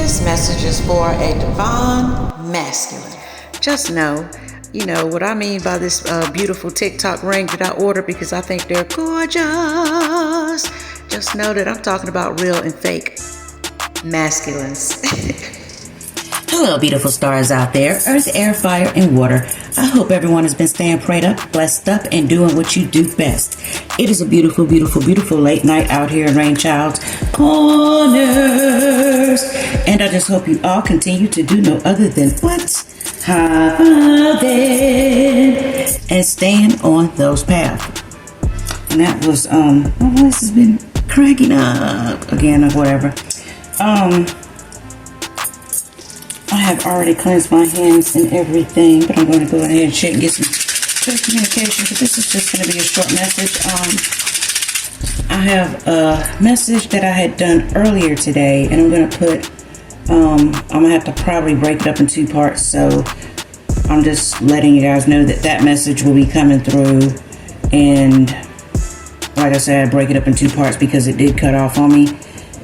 This message is for a divine masculine. Just know, you know what I mean by this beautiful TicTok ring that I ordered because I think they're gorgeous. Just know that I'm talking about real and fake masculines. Hello, beautiful stars out there, earth, air, fire, and water. I hope everyone has been staying prayed up, blessed up, and doing what you do best. It is a beautiful, beautiful, beautiful late night out here in Rainchildz, Kornerz. And I just hope you all continue to do no other than what? Having and staying on those paths. And that was, my voice has been cracking up again or whatever. I have already cleansed my hands and everything, but I'm going to go ahead and check and get some clear communication, but this is just going to be a short message. I have a message that I had done earlier today, and I'm going to put, I'm going to have to probably break it up in two parts, so I'm just letting you guys know that that message will be coming through, and like I said, I break it up in two parts because it did cut off on me.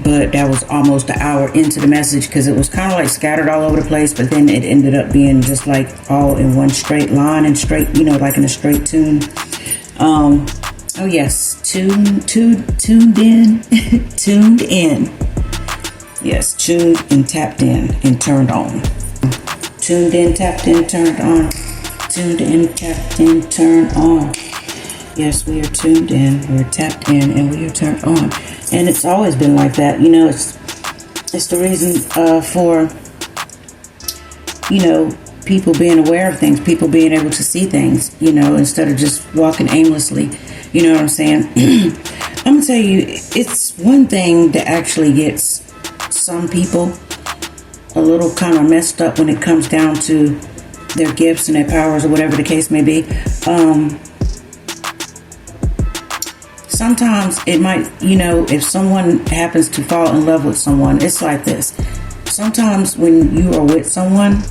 But that was almost an hour into the message because it was kind of like scattered all over the place, but then it ended up being just like all in one straight line and straight, you know, like in a straight tune. Oh yes, tuned in, tuned in. Yes, tuned and tapped in and turned on. Tuned in, tapped in, turned on. Tuned in, tapped in, turned on. Yes, we are tuned in, we're tapped in, and we are turned on. And it's always been like that, you know. It's the reason for, you know, people being aware of things, people being able to see things, you know, instead of just walking aimlessly. You know what I'm saying? I'm gonna tell you, it's one thing that actually gets some people a little kind of messed up when it comes down to their gifts and their powers or whatever the case may be. Sometimes it might, you know, if someone happens to fall in love with someone, it's like this. Sometimes when you are with someone,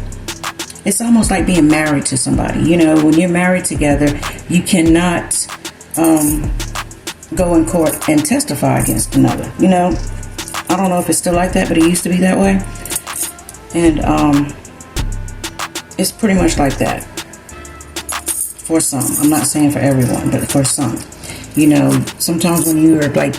it's almost like being married to somebody. You know, when you're married together, you cannot go in court and testify against another. You know, I don't know if it's still like that, but it used to be that way. And it's pretty much like that for some. I'm not saying for everyone, but for some. You know, sometimes when you are like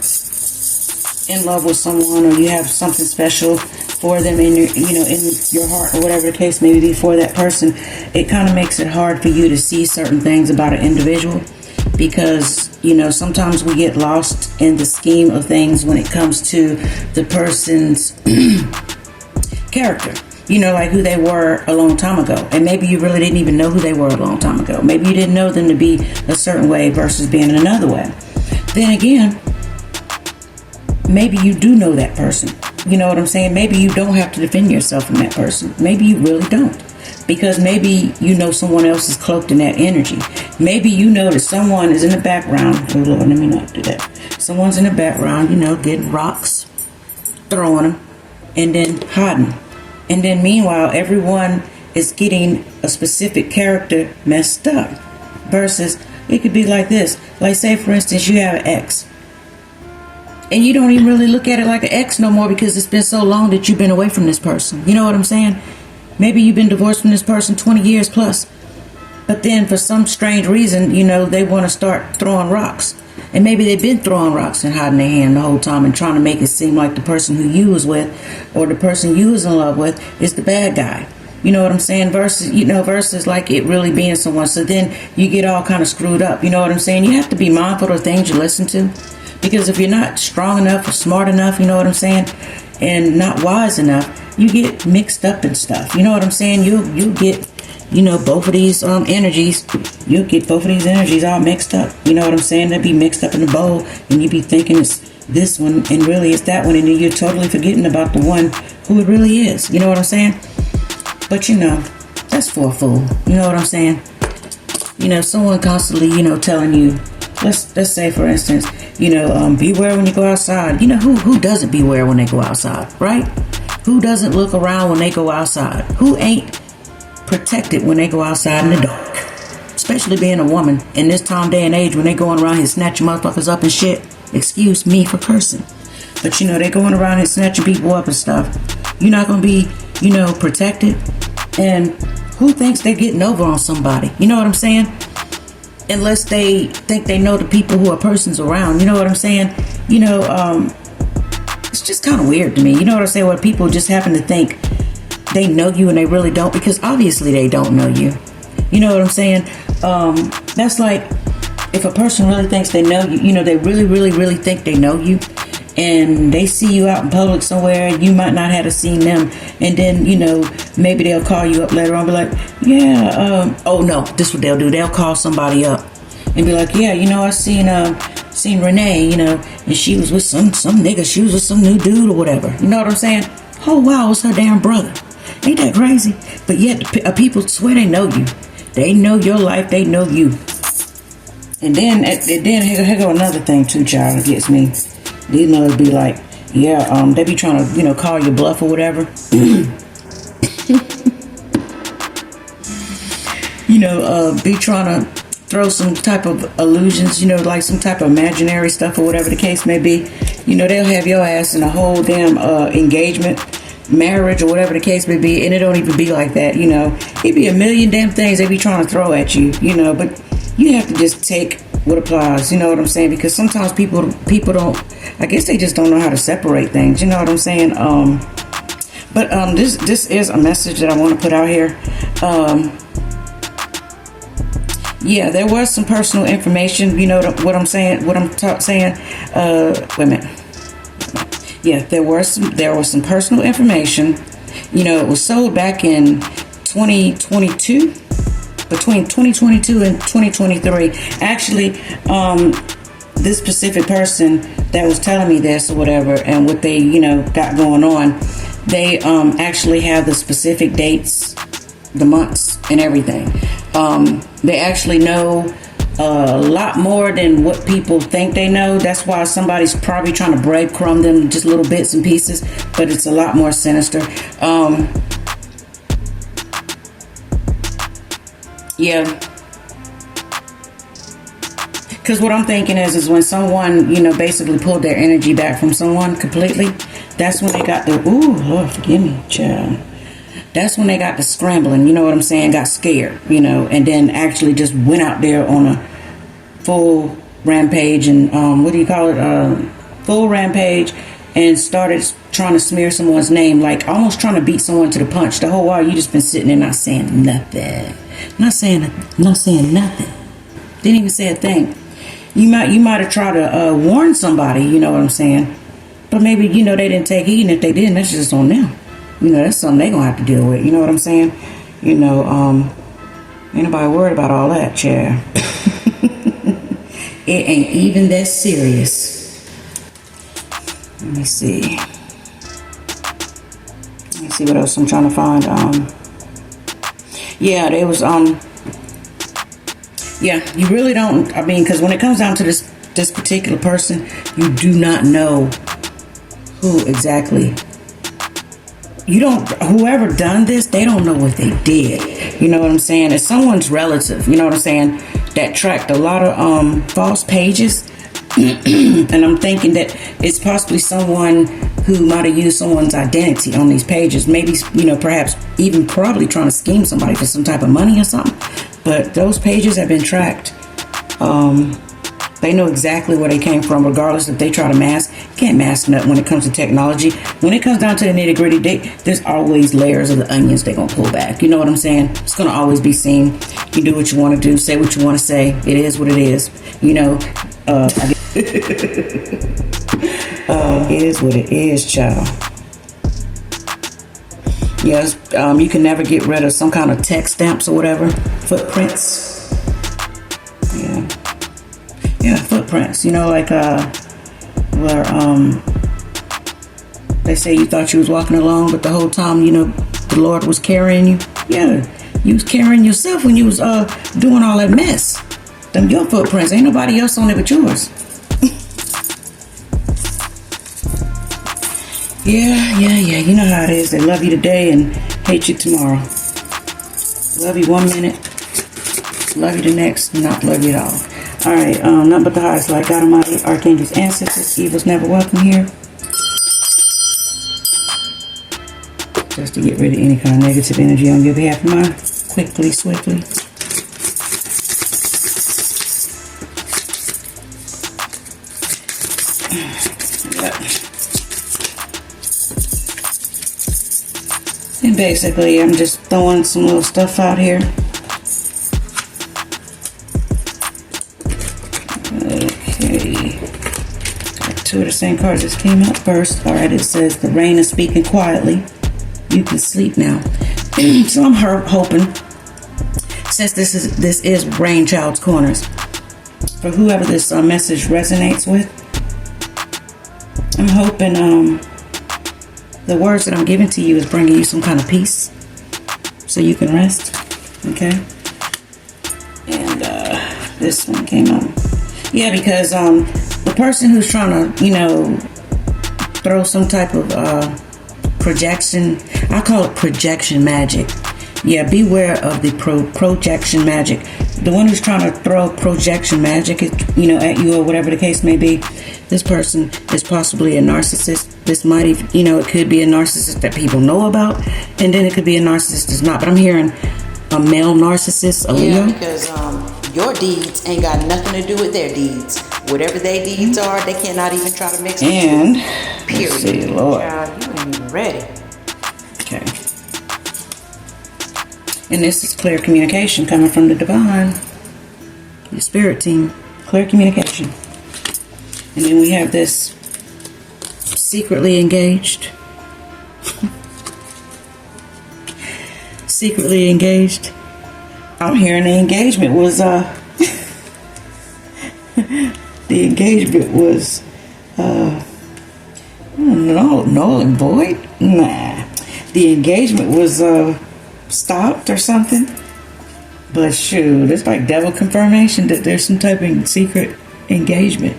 in love with someone, or you have something special for them in your, you know, in your heart or whatever the case may be for that person, it kind of makes it hard for you to see certain things about an individual because, you know, sometimes we get lost in the scheme of things when it comes to the person's character. You know, like who they were a long time ago. And maybe you really didn't even know who they were a long time ago. Maybe you didn't know them to be a certain way versus being in another way. Then again, maybe you do know that person. You know what I'm saying? Maybe you don't have to defend yourself from that person. Maybe you really don't. Because maybe you know someone else is cloaked in that energy. Maybe you know that someone is in the background. Oh Lord, let me not do that. Someone's in the background, you know, getting rocks, throwing them, and then hiding. And then meanwhile, everyone is getting a specific character messed up. Versus, it could be like this. Like, say, for instance, you have an ex. And you don't even really look at it like an ex no more because it's been so long that you've been away from this person. You know what I'm saying? Maybe you've been divorced from this person 20 years plus. But then for some strange reason, you know, they want to start throwing rocks. And maybe they've been throwing rocks and hiding their hand the whole time and trying to make it seem like the person who you was with or the person you was in love with is the bad guy. You know what I'm saying? Versus like it really being someone. So then you get all kind of screwed up. You know what I'm saying? You have to be mindful of things you listen to. Because if you're not strong enough or smart enough, you know what I'm saying, and not wise enough, you get mixed up in stuff. You know what I'm saying? You get, you know, both of these energies. You get both of these energies all mixed up. You know what I'm saying? They'd be mixed up in a bowl, and you be thinking it's this one, and really it's that one, and then you're totally forgetting about the one who it really is. You know what I'm saying? But you know, that's for a fool. You know what I'm saying? You know, someone constantly, you know, telling you, let's say for instance, you know, beware when you go outside. You know, who doesn't beware when they go outside, right? Who doesn't look around when they go outside? Who ain't protected when they go outside in the dark? Especially being a woman in this time, day, and age when they going around here snatching motherfuckers up and shit. Excuse me for cursing. But you know, they going around here snatching people up and stuff. You're not going to be, protected. And who thinks they're getting over on somebody? You know what I'm saying? Unless they think they know the people who are persons around. You know what I'm saying? It's just kind of weird to me. You know what I'm saying? Where people just happen to think they know you and they really don't, because obviously they don't know you. You know what I'm saying? That's like if a person really thinks they know you, they really, really, really think they know you, and they see you out in public somewhere and you might not have seen them, and then, maybe they'll call you up later on and be like, yeah, oh no, this is what they'll do. They'll call somebody up and be like, yeah, I seen Renee, and she was with some nigga, she was with some new dude or whatever. You know what I'm saying? Oh wow, it's her damn brother. Ain't that crazy? But yet people swear they know you. They know your life, they know you. And then here go another thing too, child, that gets me. These mothers be like, yeah, they be trying to, call your bluff or whatever. Be trying to throw some type of illusions, like some type of imaginary stuff or whatever the case may be. They'll have your ass in a whole damn engagement, marriage, or whatever the case may be, and it don't even be like that. It be a million damn things they be trying to throw at you, but you have to just take what applies. You know what I'm saying? Because sometimes people don't, I guess they just don't know how to separate things. You know what I'm saying? But this is a message that I want to put out here. Yeah, there was some personal information. You know what I'm saying? What I'm saying? Wait a minute. Yeah, there was some personal information. It was sold back in 2022, between 2022 and 2023. Actually, this specific person that was telling me this or whatever, and what they got going on, they actually have the specific dates, the months, and everything. They actually know a lot more than what people think they know. That's why somebody's probably trying to breadcrumb them just little bits and pieces, but it's a lot more sinister. Yeah. Because what I'm thinking is when someone, basically pulled their energy back from someone completely, that's when they got the, ooh, Lord, forgive me, child. That's when they got the scrambling, you know what I'm saying, got scared, and then actually just went out there on a full rampage and, full rampage, and started trying to smear someone's name, like almost trying to beat someone to the punch. The whole while you just been sitting there not saying nothing. Not saying nothing. Didn't even say a thing. You might have tried to warn somebody, you know what I'm saying? But maybe, they didn't take heed, and if they didn't, that's just on them. That's something they're going to have to deal with. You know what I'm saying? Ain't nobody worried about all that, chair. It ain't even that serious. Let me see what else I'm trying to find. Yeah, there was, yeah, you really don't, because when it comes down to this particular person, you do not know who exactly. Whoever done this, they don't know what they did. You know what I'm saying? It's someone's relative, you know what I'm saying, that tracked a lot of false pages. And I'm thinking that it's possibly someone who might have used someone's identity on these pages. Maybe, perhaps even probably trying to scheme somebody for some type of money or something. But those pages have been tracked. They know exactly where they came from, regardless if they try to mask. Can't mask nothing when it comes to technology. When it comes down to the nitty gritty, there's always layers of the onions they're going to pull back. You know what I'm saying? It's going to always be seen. You do what you want to do. Say what you want to say. It is what it is. It is what it is, child. Yes, you can never get rid of some kind of text stamps or whatever. Footprints. Yeah, footprints. Like where they say you thought you was walking along, but the whole time, the Lord was carrying you. Yeah, you was carrying yourself when you was doing all that mess. Them your footprints. Ain't nobody else on it but yours. Yeah. You know how it is. They love you today and hate you tomorrow. Love you 1 minute, love you the next, not love you at all. Alright, nothing but the highest light, God Almighty, archangels, ancestors, evil's never welcome here. just to get rid of any kind of negative energy on your behalf. Mine, quickly, swiftly. And basically, I'm just throwing some little stuff out here. Okay. Got two of the same cards just came out first. Alright, it says, the rain is speaking quietly. You can sleep now. So I'm hoping, since this is Rainchild's Kornerz, for whoever this message resonates with, I'm hoping the words that I'm giving to you is bringing you some kind of peace so you can rest. Okay? And this one came up. Yeah, because the person who's trying to, you know, throw some type of projection, I call it projection magic. Yeah, beware of the projection magic. The one who's trying to throw projection magic, you know, at you or whatever the case may be, this person is possibly a narcissist. This might even, you know, it could be a narcissist that people know about, and then it could be a narcissist that's not. But I'm hearing a male narcissist, a Leo. Yeah, because your deeds ain't got nothing to do with their deeds. Whatever their deeds are, they cannot even try to mix them. And, period. let's see, Lord. Child, you ain't even ready. Okay. And this is clear communication coming from the divine, your spirit team. Clear communication. And then we have this secretly engaged. Secretly engaged. I'm hearing the engagement was the engagement was null and void. Nah. The engagement was stopped or something. But shoot, it's like devil confirmation that there's some type of secret engagement.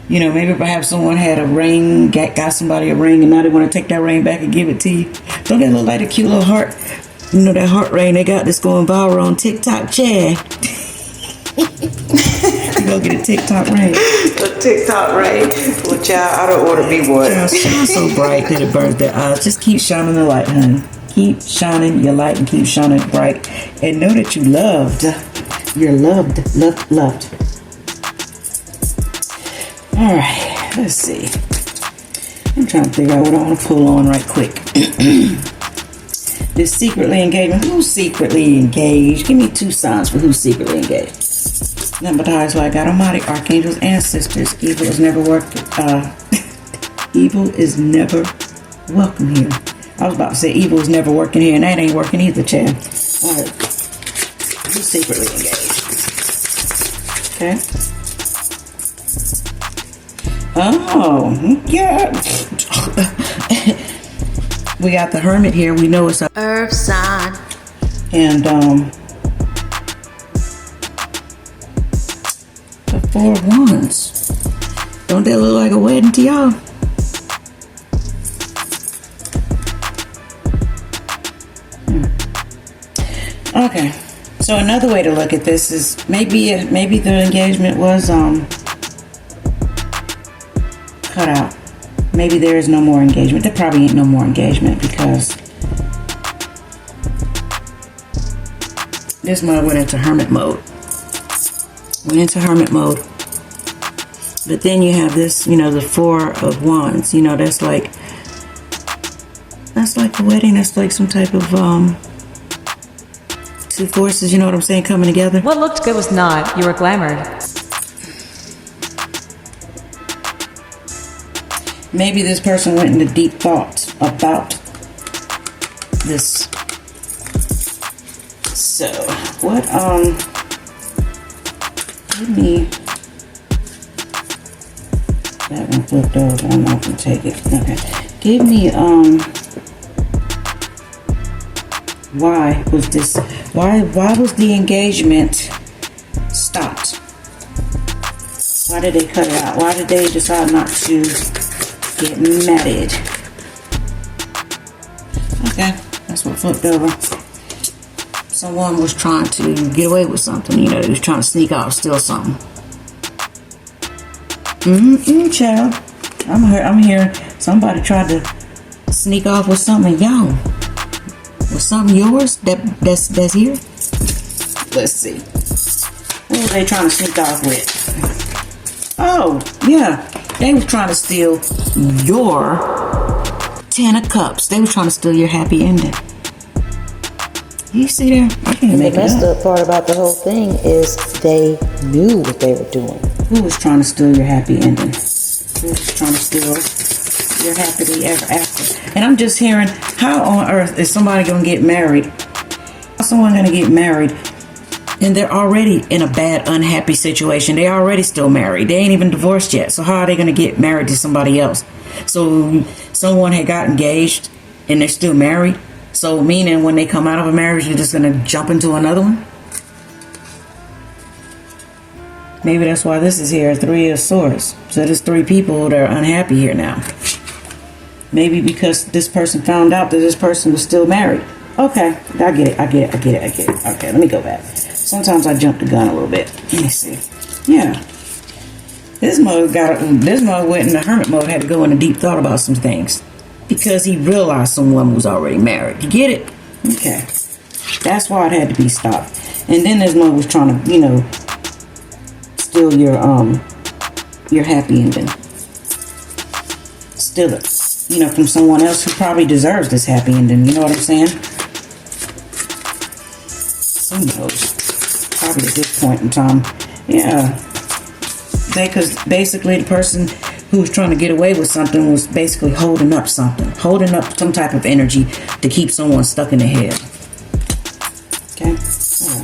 You know, maybe perhaps someone had a ring, got somebody a ring, and now they want to take that ring back and give it to you. Don't that look like a cute little heart? You know, that heart ring they got that's going viral on TikTok, Chad. You go get a TikTok ring. A TikTok ring. Well, child, I don't order me one. Shine so bright that it burns their eyes. Just keep shining the light, honey. Keep shining your light and keep shining bright. And know that you're loved. You're loved, loved. Alright, let's see. I'm trying to figure out what I want to pull on right quick. This secretly engagement. Who's secretly engaged? Give me 2 signs for who's secretly engaged. Number ties like God Almighty, archangels, ancestors. Evil is never evil is never welcome here. I was about to say evil is never working here, and that ain't working either, Chad. Alright. Who's secretly engaged? Okay. Oh, yeah. We got the Hermit here. We know it's a Earth sign. And the 4 of Wands. Don't that look like a wedding to y'all? Okay. So another way to look at this is maybe the engagement was cut out. Maybe there is no more engagement. There probably ain't no more engagement because this mother went into hermit mode. But then you have this, you know, the 4 of Wands. You know, that's like the wedding. That's like some type of 2 forces, you know what I'm saying, coming together. What looked good was not. You were glamored. Maybe this person went into deep thoughts about this. So, what, give me, that one flipped over, I'm not gonna take it. Okay, give me, why was the engagement stopped? Why did they cut it out? Why did they decide not to get married? Okay, that's what flipped over. Someone was trying to get away with something, you know, they was trying to sneak out, steal something. Child. I'm hearing somebody tried to sneak off with something, yo. Was something yours that's here? Let's see. What were they trying to sneak off with? Oh, yeah. They were trying to steal your 10 of cups. They were trying to steal your happy ending. You see there? I can't make The it messed up. up part about the whole thing is they knew what they were doing. Who was trying to steal your happy ending? Who was trying to steal your happily ever after? And I'm just hearing, how on earth is somebody going to get married? How's someone going to get married and they're already in a bad, unhappy situation? They're already still married. They ain't even divorced yet. So how are they going to get married to somebody else? So someone had got engaged and they're still married. So meaning when they come out of a marriage, you're just going to jump into another one? Maybe that's why this is here, 3 of Swords. So there's 3 people that are unhappy here now. Maybe because this person found out that this person was still married. Okay, I get it. Okay, let me go back. Sometimes I jump the gun a little bit. Let me see. Yeah. This mode went into hermit mode, had to go into deep thought about some things. Because he realized someone was already married. You get it? Okay. That's why it had to be stopped. And then this mode was trying to, steal your happy ending. Steal it. From someone else who probably deserves this happy ending. You know what I'm saying? Who knows? Probably at this point in time. Yeah. Because basically the person who was trying to get away with something was basically holding up something. Holding up some type of energy to keep someone stuck in the head. Okay? Yeah.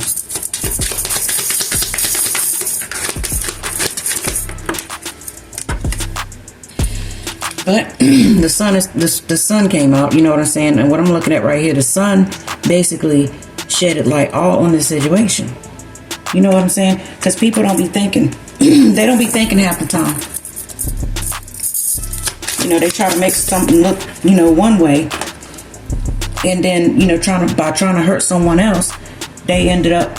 But the sun came out, you know what I'm saying? And what I'm looking at right here, the sun basically shedded light all on this situation. You know what I'm saying? Because people don't be thinking. They don't be thinking half the time. They try to make something look, one way. And then, by trying to hurt someone else, they ended up,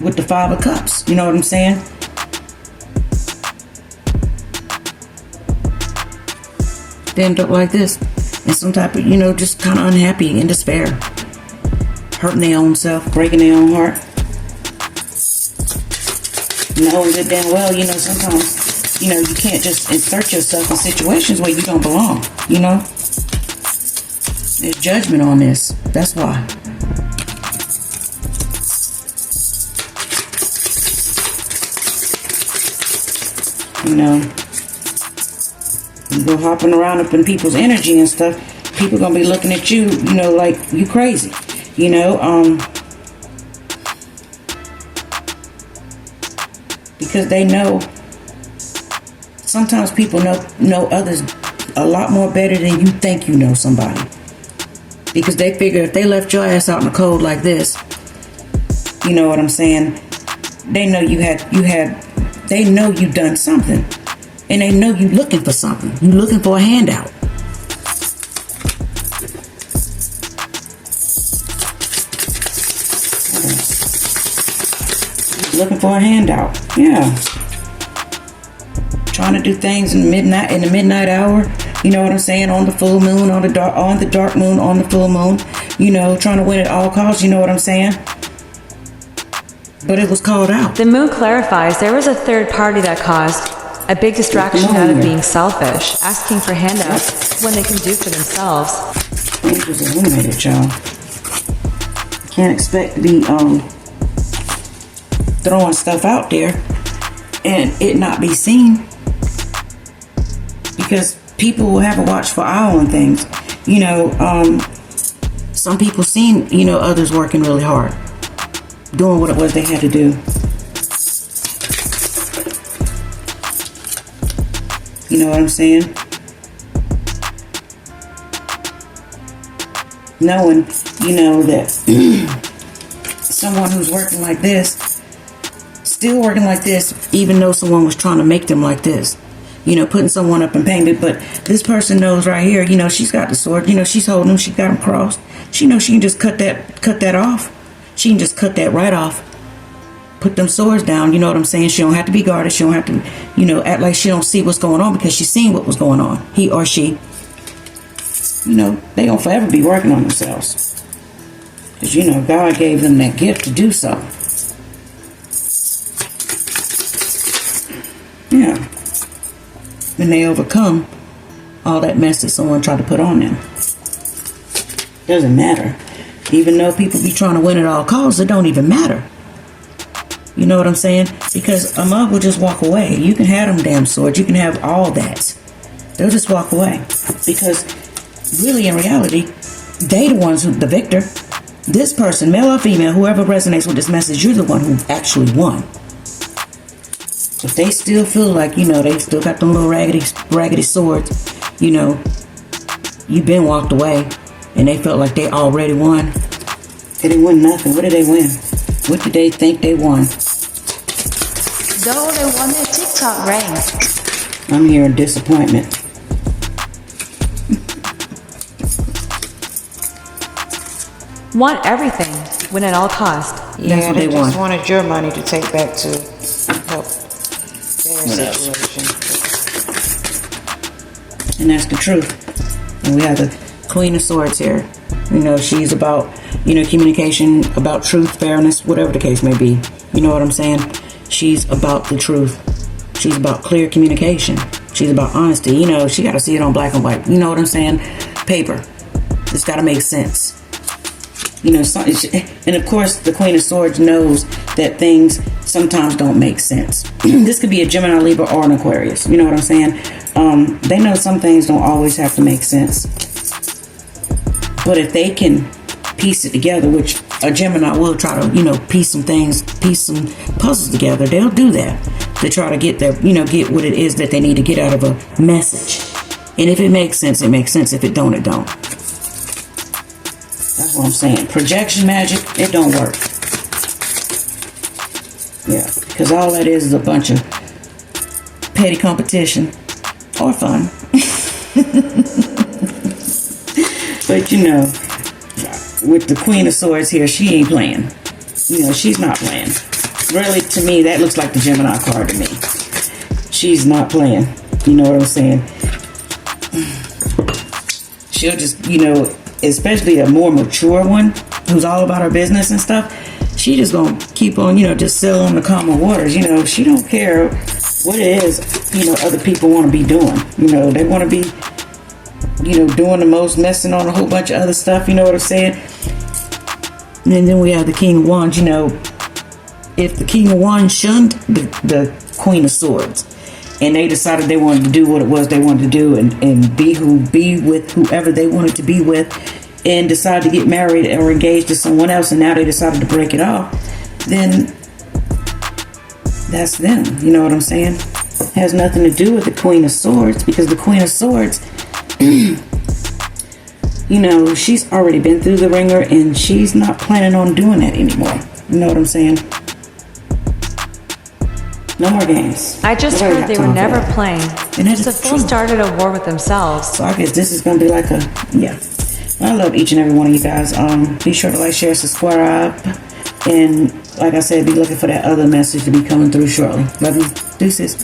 with the 5 of Cups. You know what I'm saying? They end up like this. And some type of, just kind of unhappy and despair. Hurting their own self, breaking their own heart. Knowing good damn well, sometimes, you can't just insert yourself in situations where you don't belong, There's judgment on this. That's why. You go hopping around up in people's energy and stuff, people gonna be looking at you, like you crazy, because they know. Sometimes people know others a lot more better than you think you know somebody, because they figure if they left your ass out in the cold like this, you know what I'm saying? They know they know you done something. And they know you looking for something. You looking for a handout. Looking for a handout. Yeah. Trying to do things in the midnight hour. You know what I'm saying? On the full moon, on the dark moon, on the full moon. Trying to win at all costs. You know what I'm saying? But it was called out. The moon clarifies there was a third party that caused a big distraction out of being selfish, asking for handouts when they can do for themselves. It was eliminated, y'all. Can't expect to be throwing stuff out there and it not be seen, because people will have a watchful eye on things. Some people seen others working really hard, doing what it was they had to do. You know what I'm saying? Knowing, that someone who's working like this, still working like this, even though someone was trying to make them like this, putting someone up in pain. But this person knows right here, she's got the sword, she's holding him, she got him crossed. She knows she can just cut that off. She can just cut that right off. put them swords down. You know what I'm saying? She don't have to be guarded. She don't have to, act like she don't see what's going on, because she's seen what was going on. He or she, they gonna forever be working on themselves. Because, God gave them that gift to do so. Yeah. And they overcome all that mess that someone tried to put on them. Doesn't matter. Even though people be trying to win at all costs, it don't even matter. You know what I'm saying? Because a mug will just walk away. You can have them damn swords. You can have all that. They'll just walk away. Because really, in reality, they the ones the victor. This person, male or female, whoever resonates with this message, you're the one who actually won. If they still feel like, they still got them little raggedy swords, you've been walked away, and they felt like they already won. They didn't win nothing. What did they win? What did they think they won? Though they won their TicTok ring. I'm hearing disappointment. Want everything, win at all cost. Yeah, what they they just want. wanted your money to take back to help their situation. And that's the truth. And we have the Queen of Swords here. She's about, communication, about truth, fairness, whatever the case may be. You know what I'm saying? She's about the truth. She's about clear communication. She's about honesty. She got to see it on black and white. You know what I'm saying? Paper. It's got to make sense. And of course, the Queen of Swords knows that things sometimes don't make sense. This could be a Gemini, Libra, or an Aquarius. You know what I'm saying? They know some things don't always have to make sense. But if they can piece it together, which a Gemini will try to, piece some puzzles together, they'll do that to try to get get what it is that they need to get out of a message. And if it makes sense, it makes sense. If it don't, it don't. That's what I'm saying. Projection magic, it don't work. Yeah, because all that is a bunch of petty competition or fun. But with the Queen of Swords here, she ain't playing. She's not playing. Really, to me, that looks like the Gemini card to me. She's not playing. You know what I'm saying? She'll just, especially a more mature one who's all about her business and stuff, she just gonna keep on, just sail on the calmer waters. She don't care what it is, other people want to be doing. They want to be, doing the most, messing on a whole bunch of other stuff. You know what I'm saying? And then we have the King of Wands. If the King of Wands shunned the Queen of Swords, and they decided they wanted to do what it was they wanted to do, and be with whoever they wanted to be with, and decide to get married or engaged to someone else, and now they decided to break it off, then that's them. You know what I'm saying? It has nothing to do with the Queen of Swords, because the Queen of Swords, she's already been through the ringer, and she's not planning on doing that anymore. You know what I'm saying? No more games. I just heard they were never playing. And that's So they started a war with themselves. So I guess this is going to be like I love each and every one of you guys. Be sure to like, share, subscribe. And like I said, be looking for that other message to be coming through shortly. Love you. Deuces.